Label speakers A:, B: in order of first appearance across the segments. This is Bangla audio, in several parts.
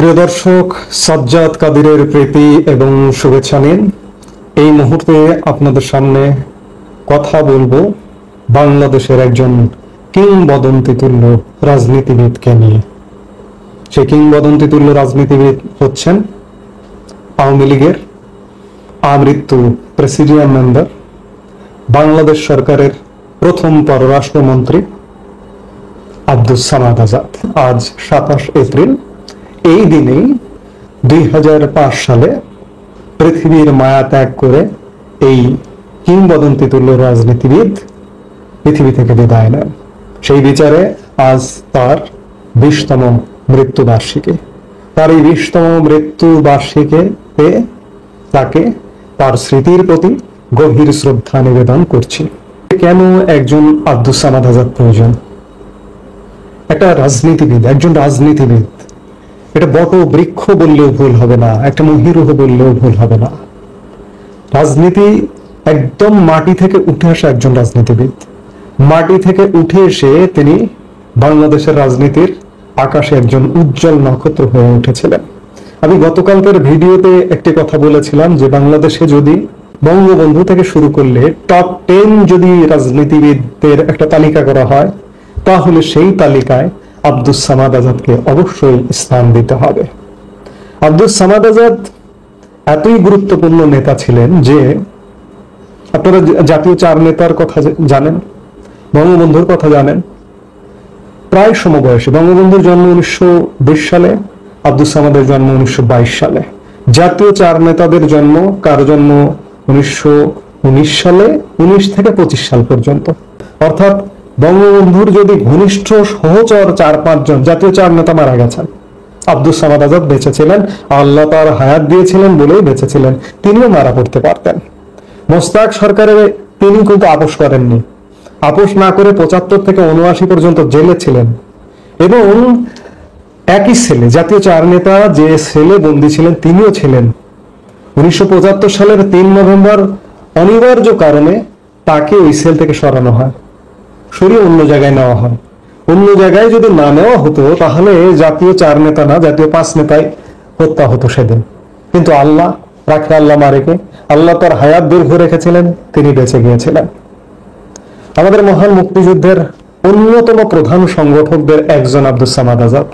A: প্রিয় দর্শক, সাজ্জাদ কাদিরের প্রীতি এবং শুভেচ্ছা নিন। এই মুহূর্তে আপনাদের সামনে কথা বলবো বাংলাদেশের একজন কিংবদন্তি তুল্য রাজনীতিবিদকে নিয়ে। সেই কিংবদন্তি তুল্য রাজনীতিবিদ হচ্ছেন আওয়ামী লীগের আমৃত্যু প্রেসিডিয়াম মেম্বার, বাংলাদেশ সরকারের প্রথম পররাষ্ট্রমন্ত্রী আব্দুস সামাদ আজাদ। আজ 27 এপ্রিল, এই দিনেই 2005 সালে পৃথিবীর মায়া ত্যাগ করে এই কিংবদন্তি তুল্য রাজনীতিবিদ পৃথিবী থেকে বিদায় নেন। সেই বিচারে আজ তার 20তম মৃত্যুবার্ষিকী। তার এই 20তম মৃত্যুবার্ষিকীতে তাকে তার স্মৃতির প্রতি গভীর শ্রদ্ধা নিবেদন করছি। কেন একজন আব্দুস সামাদ আজাদ প্রয়োজন? একটা রাজনীতিবিদ, একজন রাজনীতিবিদ, এটা বট বৃক্ষ বললেও ভুল হবে না, একটা মহিরুহ বললেও ভুল হবে না। রাজনীতি একদম মাটি থেকে উঠে আসা একজন রাজনীতিবিদ। মাটি থেকে উঠে এসে তিনি বাংলাদেশের রাজনীতির আকাশে একজন উজ্জ্বল নক্ষত্র হয়ে উঠেছিলেন। আমি গতকালকের ভিডিওতে একটি কথা বলেছিলাম যে বাংলাদেশে যদি বঙ্গবন্ধু থেকে শুরু করলে টপ 10 যদি রাজনীতিবিদদের একটা তালিকা করা হয়, তাহলে সেই তালিকায় আব্দুস সামাদ আজাদকে অবশ্যই স্থান দিতে হবে। আব্দুস সামাদ আজাদ এতই গুরুত্বপূর্ণ নেতা ছিলেন যে আপনারা জাতীয় 4 নেতার কথা জানেন, বঙ্গবন্ধুর কথা জানেন। প্রায় সমবয়সী। বঙ্গবন্ধুর জন্ম 1920 সালে, আব্দুস সামাদের জন্ম 1922 সালে। জাতীয় 4 নেতাদের জন্ম, কার জন্ম 1919 সালে, 19 থেকে 25 সাল পর্যন্ত। অর্থাৎ বঙ্গবন্ধুর যদি ঘনিষ্ঠ সহচর 4-5 জন জাতীয় 4 নেতা মারা গেছেন, আব্দুস সামাদ আজাদ বেঁচে ছিলেন। আল্লাহ তার হায়াত দিয়েছিলেন বলেই বেঁচে ছিলেন। তিনিও মারা পড়তে পারতেন। মোস্তাক সরকারের তিনি কিন্তু আপোষ করেননি। আপোষ না করে 75 থেকে 79 পর্যন্ত জেলে ছিলেন। এবং একই ছেলে, জাতীয় 4 নেতা যে ছেলে বন্দী ছিলেন, তিনিও ছিলেন। 1975 সালের 3 নভেম্বর অনিবার্য কারণে তাকে ওই সেল থেকে সরানো হয়, সরিয়ে অন্য জায়গায় নেওয়া হয়। অন্য জায়গায় যদি না নেওয়া হতো তাহলে জাতীয় 4 নেতা না, জাতীয় 5 নেতাই হত্যা হতো সেদিন। কিন্তু আল্লাহ রাখে, আল্লাহ মারেকে। আল্লাহ তার হায়াত দীর্ঘ রেখেছিলেন, তিনি বেঁচে গিয়েছিলেন। আমাদের মহান মুক্তিযুদ্ধের অন্যতম প্রধান সংগঠকদের একজন আব্দুস সামাদ আজাদ।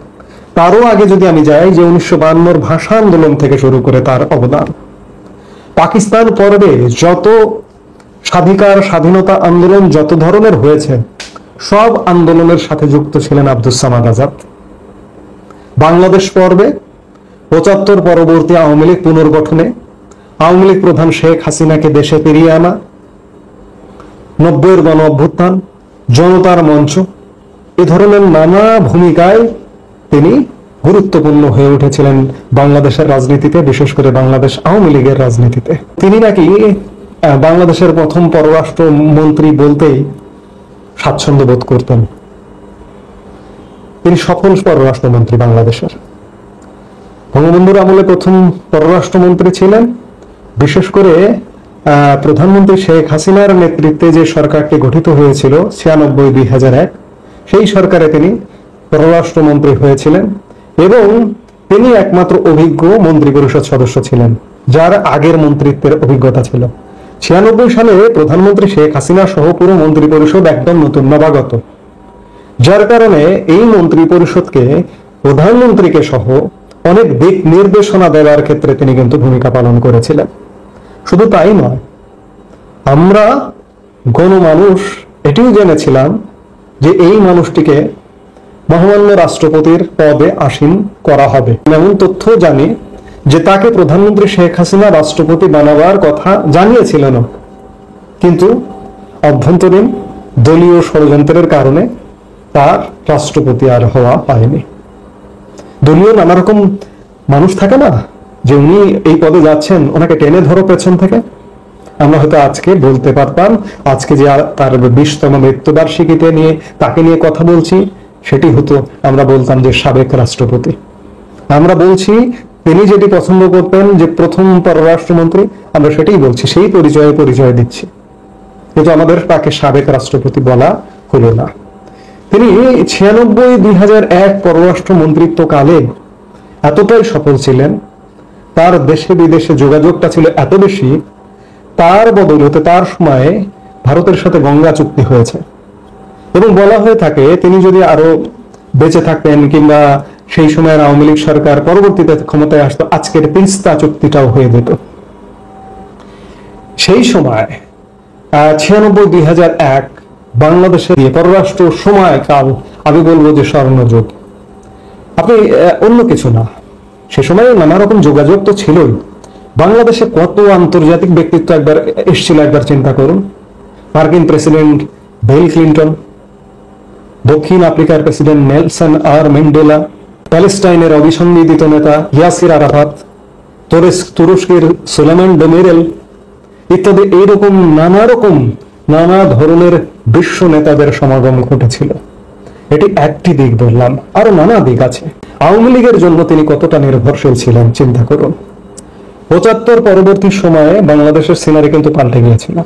A: তারও আগে যদি আমি যাই, যে 1952 ভাষা আন্দোলন থেকে শুরু করে তার অবদান, পাকিস্তান পর্বে যত স্বাধীনতা আন্দোলন যত ধরনের হয়েছে, সব আন্দোলনের সাথে যুক্ত ছিলেন আব্দুস সামাদ আজাদ। বাংলাদেশ পর্বে 75 পরবর্তী আওয়ামী লীগ পুনর্গঠনে আওয়ামী লীগ প্রধান শেখ হাসিনাকে দেশে ফিরিয়ে আনা, 90-এর গণ অভ্যুত্থান, জনতার মঞ্চ, এ ধরনের নানা ভূমিকায় তিনি গুরুত্বপূর্ণ হয়ে উঠেছিলেন বাংলাদেশের রাজনীতিতে, বিশেষ করে বাংলাদেশ আওয়ামী লীগের রাজনীতিতে। তিনি নাকি বাংলাদেশের প্রথম পররাষ্ট্র মন্ত্রী বলতেই স্বাচ্ছন্দ্য বোধ করতেন। তিনি সফল পররাষ্ট্রমন্ত্রী বাংলাদেশের। বঙ্গবন্ধুর আমলে প্রথম পররাষ্ট্রমন্ত্রী ছিলেন। বিশেষ করে প্রধানমন্ত্রী শেখ হাসিনার নেতৃত্বে যে সরকারটি গঠিত হয়েছিল 96-2001, সেই সরকারে তিনি পররাষ্ট্রমন্ত্রী হয়েছিলেন এবং তিনি একমাত্র অভিজ্ঞ মন্ত্রী পরিষদ সদস্য ছিলেন যার আগের মন্ত্রিত্বের অভিজ্ঞতা ছিল। 96 সালে প্রধানমন্ত্রী শেখ হাসিনা সহ পুরো মন্ত্রী পরিষদ একদম নতুন, নবাগত, যার কারণে এই মন্ত্রী পরিষদকে প্রধানমন্ত্রীকে সহ অনেক দিক নির্দেশনা দেওয়ার ক্ষেত্রে তিনি কিন্তু ভূমিকা পালন করেছিলেন। শুধু তাই নয়, আমরা গণমানুষ এটিও জেনেছিলাম যে এই মানুষটিকে মহামান্য রাষ্ট্রপতির পদে আসীন করা হবে। এমন তথ্য জানি যে তাকে প্রধানমন্ত্রী শেখ হাসিনা রাষ্ট্রপতি বানাবার কথা জানিয়েছিলেন, কিন্তু অভ্যন্তরীণ দলীয় ষড়যন্ত্রের কারণে তার রাষ্ট্রপতি আর হওয়া হয়নি। দলীয় নানা রকম মানুষ থাকে না, যে উনি এই পদে যাচ্ছেন, ওনাকে টেনে ধরো পেছন থেকে। আমরা হয়তো আজকে বলতে পারতাম, আজকে যে তার 20তম মৃত্যুবার্ষিকীতে নিয়ে তাকে নিয়ে কথা বলছি, সেটি হতো আমরা বলতাম যে সাবেক রাষ্ট্রপতি। আমরা বলছি তিনি যেটি পছন্দ করতেন যে প্রথম পররাষ্ট্রমন্ত্রী, আমরা সেটাই বলছি, সেই পরিচয় দিচ্ছি, কিন্তু আমাদের তাকে সাবেক রাষ্ট্রপতি বলা হলো না। তিনি 96-2001 পররাষ্ট্র মন্ত্রিত্ব কালে এতটাই সফল ছিলেন, তার দেশে বিদেশে যোগাযোগটা ছিল এত বেশি, তার বদৌলতে তার সময়ে ভারতের সাথে গঙ্গা চুক্তি হয়েছে। এবং বলা হয়ে থাকে তিনি যদি আরো বেঁচে থাকতেন কিংবা সেই সময়ের আওয়ামী লীগ সরকার পরবর্তীতে ক্ষমতায় আসতো, আজকের তিস্তা চুক্তিটাও হয়ে যেত। সেই সময় 96-2001 বাংলাদেশের পররাষ্ট্র সময়কাল আমি বলবো যে স্বর্ণযুগ। আপনি অন্য কিছু না, সে সময় নানা রকম যোগাযোগ তো ছিলই। বাংলাদেশে কত আন্তর্জাতিক ব্যক্তিত্ব একবার এসেছিল, একবার চিন্তা করুন। মার্কিন প্রেসিডেন্ট বিল ক্লিন্টন, দক্ষিণ আফ্রিকার প্রেসিডেন্ট নেলসন আর ম্যান্ডেলা, প্যালেস্টাইনের অবিসংবিধিত নেতা ইয়াসির আরাফাত, তুরস্কের সুলেমান ডেমিরেল ইত্যাদি এইরকম নানা ধরনের বিশ্ব নেতাদের সমাগম ঘটেছিল। এটি একটি দিক বললাম, আরো নানা দিক আছে। আওয়ামী লীগের জন্য তিনি কতটা নির্ভরশীল ছিলেন চিন্তা করুন। 75 পরবর্তী সময়ে বাংলাদেশের সিনারি কিন্তু পাল্টে গিয়েছিল,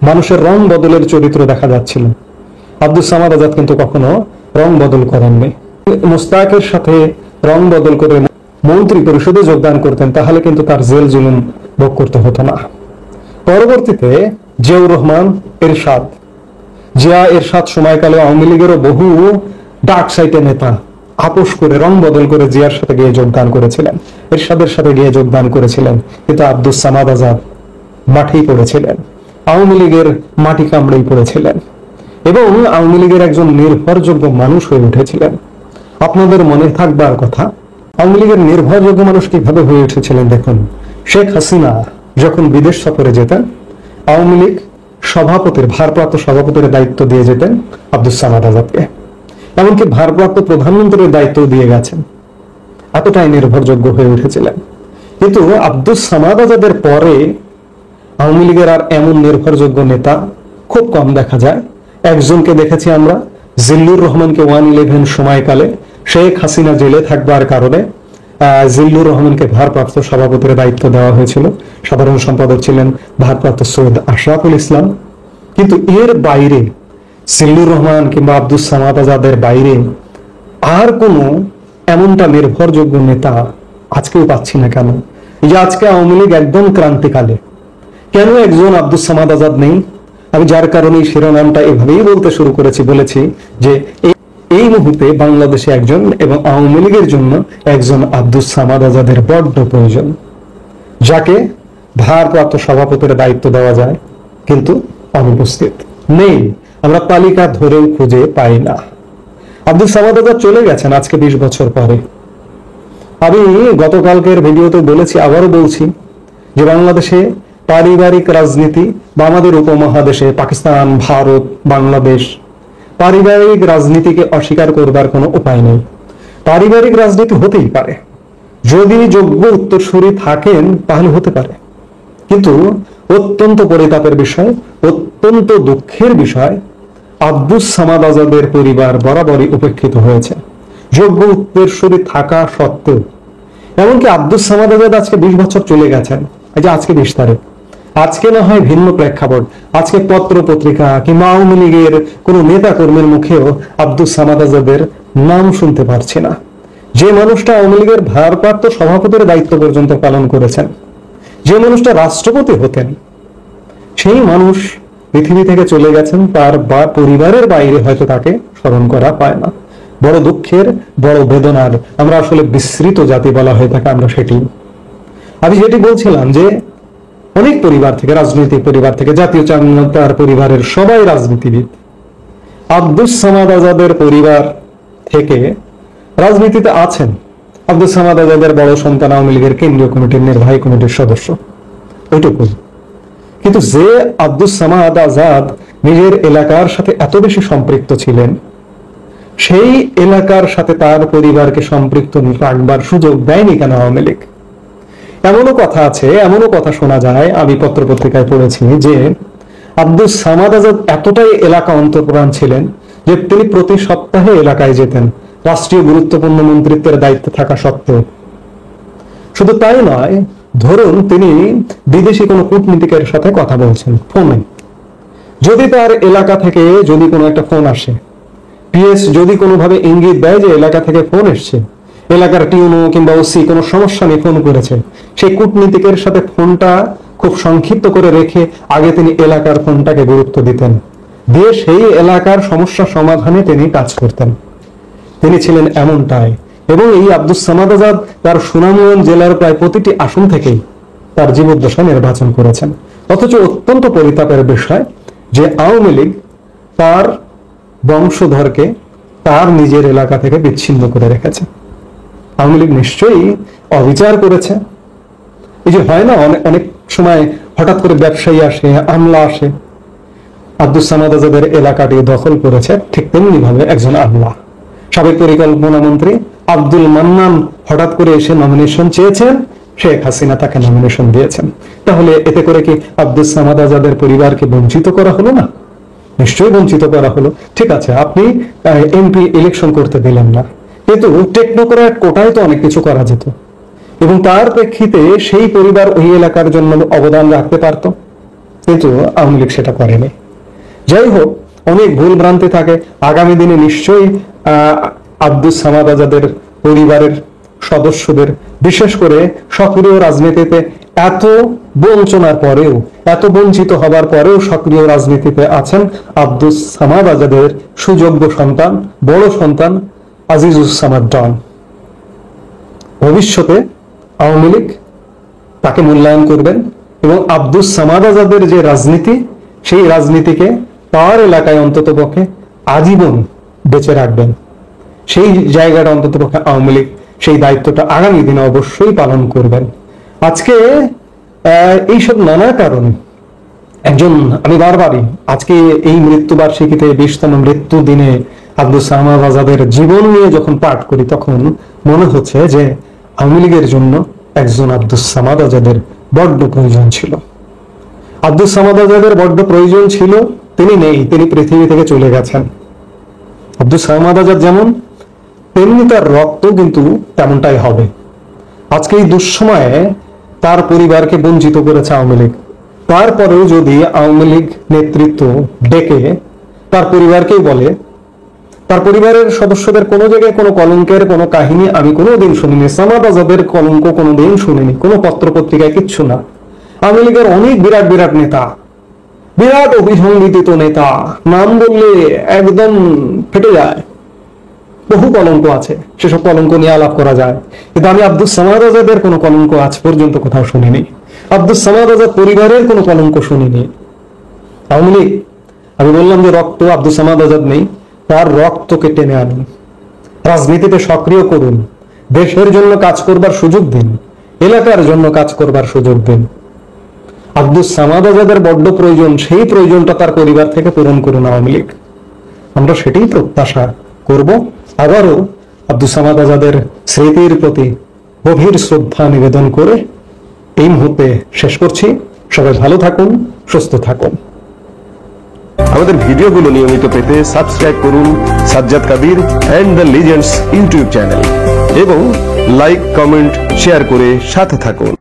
A: মানুষের রং বদলের চরিত্র দেখা যাচ্ছিল। আব্দুস সামাদ আজাদ কিন্তু কখনো রং বদল করেননি। মোস্তাকের সাথে রং বদল করে মন্ত্রী পরিষদে যোগদান করতেন, তাহলে কিন্তু তার জেল জুলুম ভোগ করতে হতো না। পরবর্তীতে জিয়াউর রহমান, জিয়া এরশাদ সময়কালে আওয়ামী লীগেরও বহু ডার্ক সাইটের নেতা আপোষ করে রং বদল করে জিয়ার সাথে গিয়ে যোগদান করেছিলেন, এরশাদের সাথে গিয়ে যোগদান করেছিলেন। কিন্তু আব্দুস সামাদ আজাদ মাঠেই পড়েছিলেন, আওয়ামী লীগের মাটি কামড়েই পড়েছিলেন এবং আওয়ামী লীগের একজন নির্ভরযোগ্য মানুষ হয়ে উঠেছিলেন। আপনাদের মনে থাকবার কথা, আওয়ামী লীগের নির্ভরযোগ্য মানুষ কিভাবে হয়ে উঠেছিলেন দেখুন। শেখ হাসিনা যখন বিদেশ সফরে যেতেন, আওয়ামী লীগ ভারপ্রাপ্ত সভাপতির দায়িত্ব দিয়ে যেতেন আব্দুস সামাদ আজাদকে, এমনকি ভারপ্রাপ্ত প্রধানমন্ত্রীর দায়িত্ব দিয়ে গেছেন। এতটাই নির্ভরযোগ্য হয়ে উঠেছিলেন। কিন্তু আব্দুস সামাদ আজাদের পরে আওয়ামী লীগের আর এমন নির্ভরযোগ্য নেতা খুব কম দেখা যায়। একজনকে দেখেছি আমরা, জিল্লুর রহমানকে 1/11 সময়কালে শেখ হাসিনা জেলে থাকবার কারণে জিল্লুর রহমানকে ভারপ্রাপ্ত সভাপতির দায়িত্ব দেওয়া হয়েছিল। সাধারণ সম্পাদক ছিলেন ভারপ্রাপ্ত সৈয়দ আশরাফুল ইসলাম। কিন্তু এর বাইরে জিল্লুর রহমান কিংবা আব্দুস সামাদ আজাদের বাইরে আর কোনো এমনটা নির্ভরযোগ্য নেতা আজকেও পাচ্ছি না। কেন এই যে আজকে আওয়ামী লীগ একদম ক্রান্তিকালে, কেন একজন আব্দুস সামাদ আজাদ নেই? আমি যার কারণে শিরোনামটা এভাবেই বলতে শুরু বলেছি যে এই মুহূর্তে বাংলাদেশে একজন এবং আওয়ামী লীগের জন্য একজন আব্দুস সামাদ আজাদের বড্ড প্রয়োজন, যাকে ভারপ্রাপ্ত সভাপতির দায়িত্ব দেওয়া যায় কিন্তু অনুপস্থিত নেই। আমরা তালিকা ধরেও খুঁজে পাই না। আব্দুস সামাদ আজাদ চলে গেছেন আজকে 20 বছর পরে। আমি গতকালকের ভিডিওতে বলেছি, আবারও বলছি যে বাংলাদেশে পারিবারিক রাজনীতি বা আমাদের উপমহাদেশে পাকিস্তান, ভারত, বাংলাদেশ, পারিবারিক রাজনীতিকে অস্বীকার করবার কোনো উপায় নেই। পারিবারিক রাজনীতি হতেই পারে, যদি যোগ্য উত্তরসূরি থাকেন তাহলে হতে পারে। কিন্তু অত্যন্ত পরিতাপের বিষয়, অত্যন্ত দুঃখের বিষয়, আব্দুস সামাদ আজাদের পরিবার বরাবরই উপেক্ষিত হয়েছে যোগ্য উত্তরসূরি থাকা সত্ত্বেও। এমনকি আব্দুস সামাদ আজাদ আজকে 20 বছর চলে গেছেন, আজকে 20 তারিখ, আজকে না হয় ভিন্ন প্রেক্ষাপট, আজকে পত্র পত্রিকা কিংবা আওয়ামী লীগের কোনো নেতা কর্মীর মুখেও আব্দুস সামাদ আজাদের নাম শুনতে পারছি না। যে মানুষটা আওয়ামী লীগের ভারপ্রাপ্ত সভাপতির দায়িত্ব পর্যন্ত পালন করেছেন, যে মানুষটা রাষ্ট্রপতি হতেন, সেই মানুষ পৃথিবী থেকে চলে গেছেন। তার বা পরিবারের বাইরে হয়তো তাকে স্মরণ করা পায় না। বড় দুঃখের, বড় বেদনার। আমরা আসলে বিস্মৃত জাতি বলা হয়ে থাকে, আমরা সেটি। আমি যেটি বলছিলাম যে অনেক পরিবার থেকে, রাজনৈতিক পরিবার থেকে, জাতীয় চাঙ্গতার পরিবারের সবাই রাজনীতিবিদ। আব্দুস সামাদ আজাদের পরিবার থেকে রাজনীতিতে আছেন। আব্দুস সামাদ আজাদের বড় সন্তান আওয়ামী লীগের কেন্দ্রীয় কমিটির নির্বাহী কমিটির সদস্য, ওইটুকু। কিন্তু যে আব্দুস সামাদ আজাদ নিজের এলাকার সাথে এত বেশি সম্পৃক্ত ছিলেন, সেই এলাকার সাথে তার পরিবারকে সম্পৃক্ত রাখবার সুযোগ দেয়নি কেন আওয়ামী লীগ? এমনও কথা আছে, এমনও কথা শোনা যায়, আমি পত্রপত্রিকায় পড়েছি যে আব্দুস সামাদ আজাদ এতটাই এলাকা অন্তঃপ্রাণ ছিলেন যে তিনি প্রতি সপ্তাহে এলাকায় যেতেন, রাষ্ট্রীয় গুরুত্বপূর্ণ মন্ত্রিত্বের দায়িত্বে থাকা সত্ত্বেও। শুধু তাই নয়, ধরুন তিনি বিদেশি কোনো কূটনীতিকের সাথে কথা বলছেন ফোনে, যদি তার এলাকা থেকে যদি কোনো একটা ফোন আসে, পিএস যদি কোনোভাবে ইঙ্গিত দেয় যে এলাকা থেকে ফোন এসছে এলাকার টিউনো কিংবা ওসি কোনো সমস্যা নিয়ে ফোন করেছে, সেই কূটনীতিকের সাথে ফোনটা খুব সংক্ষিপ্ত করে রেখে আগে তিনি এলাকার ফোনটাকে গুরুত্ব দিতেন, দিয়ে সেই এলাকার সমস্যা সমাধানে তিনি কাজ করতেন। তিনি ছিলেন এমনটাই। এবং এই আব্দুস সামাদ আজাদ তার সুনামগঞ্জ জেলার প্রায় প্রতিটি আসন থেকেই তার জীবদ্দশা নির্বাচন করেছেন। অথচ অত্যন্ত পরিতাপের বিষয় যে আওয়ামী লীগ তার বংশধরকে তার নিজের এলাকা থেকে বিচ্ছিন্ন করে রেখেছে। আওয়ামী লীগ নিশ্চয়ই অবিচার করেছে। এই যে হয় না অনেক সময় হঠাৎ করে ব্যবসায়ী আসে, আমলা আসে, আব্দুস সামাদ আজাদের এলাকাটি দখল করেছে, ঠিক তেমনি ভাবে একজন আমলা, সাবেক পরিকল্পনা মন্ত্রী আব্দুল মান্নান হঠাৎ করে এসে নমিনেশন চেয়েছেন, শেখ হাসিনা তাকে নমিনেশন দিয়েছেন। তাহলে এতে করে কি আব্দুস সামাদ আজাদের পরিবারকে বঞ্চিত করা হলো না? নিশ্চয়ই বঞ্চিত করা হলো। ঠিক আছে, আপনি এমপি ইলেকশন করতে দিলেন না, কিন্তু টেকনোক্র্যাট কোটায় তো অনেক কিছু করা যেত, এবং তার প্রেক্ষিতে সেই পরিবার ওই এলাকার জন্য অবদান রাখতে পারত, কিন্তু আওয়ামী লীগ সেটা করেনি। যাই হোক, অনেক ভুল ভ্রান্তি থাকে। আগামী দিনে নিশ্চয়ই আব্দুস সামাদ আজাদের পরিবারের সদস্যদের, বিশেষ করে সক্রিয় রাজনীতিতে এত বঞ্চনার পরেও, এত বঞ্চিত হবার পরেও সক্রিয় রাজনীতিতে আছেন আব্দুস সামাদ আজাদের সুযোগ্য সন্তান, বড় সন্তান আজিজুস সামাদ ডন। ভবিষ্যতে আওয়ামী লীগ তাকে মূল্যায়ন করবেন এবং আব্দুস সামাদ আজাদের যে রাজনীতি, সেই রাজনীতিকে তার এলাকায় অন্ততপক্ষে আজীবন বেঁচে রাখবেন। সেই জায়গাটা অন্ততপক্ষে আওয়ামী লীগ সেই দায়িত্বটা আগামী দিনে অবশ্যই পালন করবেন। আজকে এইসব নানা কারণে আমি বারবারই আজকে এই মৃত্যুবার্ষিকীতে 20তম মৃত্যু দিনে আব্দুস সামাদ আজাদের জীবন নিয়ে যখন পাঠ করি, তখন মনে হচ্ছে যে আওয়ামী লীগের জন্য একজন আব্দুস সামাদ আজাদের বড্ড প্রয়োজন ছিল। আব্দুস সামাদ আজাদের বড্ড প্রয়োজন ছিল। তিনি নেই, তিনি পৃথিবী থেকে চলে গেছেন। আব্দুস সামাদ আজাদ যেমন, তেমনি তার রক্ত কিন্তু তেমনটাই হবে। আজকে এই দুঃসময়ে তার পরিবারকে বঞ্চিত করেছে আওয়ামী লীগ। তারপরেও যদি আওয়ামী লীগ নেতৃত্ব ডেকে তার পরিবারকেই বলে, তার পরিবারের সদস্যদের কোনো জায়গায় কোনো কলঙ্কের কোনো কাহিনী আমি কোনোদিন শুনিনি, সামাদ আজাদের কলঙ্ক কোনোদিন শুনিনি, কোনো পত্র পত্রিকায় কিচ্ছু না। আওয়ামী লীগের অনেক বিরাট বিরাট নেতা, বিরাট অভিসংবিদিত নেতা, নাম বললে একদম ফেটে যায়, বহু কলঙ্ক আছে, সেসব কলঙ্ক নিয়ে আলাপ করা যায়। কিন্তু আমি আব্দুস সামাদ আজাদের কোনো কলঙ্ক আজ পর্যন্ত কোথাও শুনিনি। আব্দুস সামাদ আজাদ পরিবারের কোনো কলঙ্ক শুনিনি। আওয়ামী লীগ, আমি বললাম যে রক্ত আব্দুস সামাদ আজাদ নেই, তার রক্তকে টেনে আনুন, রাজনীতিতে সক্রিয় করুন, দেশের জন্য কাজ করবার সুযোগ দিন, এলাকার জন্য কাজ করবার সুযোগ দিন। আব্দুস সামাদ আজাদের বড্ড প্রয়োজন, সেই প্রয়োজনটা তার পরিবার থেকে পূরণ করুন আওয়ামী লীগ। আমরা সেটাই প্রত্যাশা করব। আবারও আব্দুস সামাদ আজাদের স্মৃতির প্রতি গভীর শ্রদ্ধা নিবেদন করে এই মুহূর্তে শেষ করছি। সবাই ভালো থাকুন, সুস্থ থাকুন।
B: আমাদের ভিডিওগুলো নিয়মিত পেতে সাবস্ক্রাইব করুন Sajjad Kadir and the legends YouTube channel এবং লাইক, কমেন্ট, শেয়ার করে সাথে থাকুন।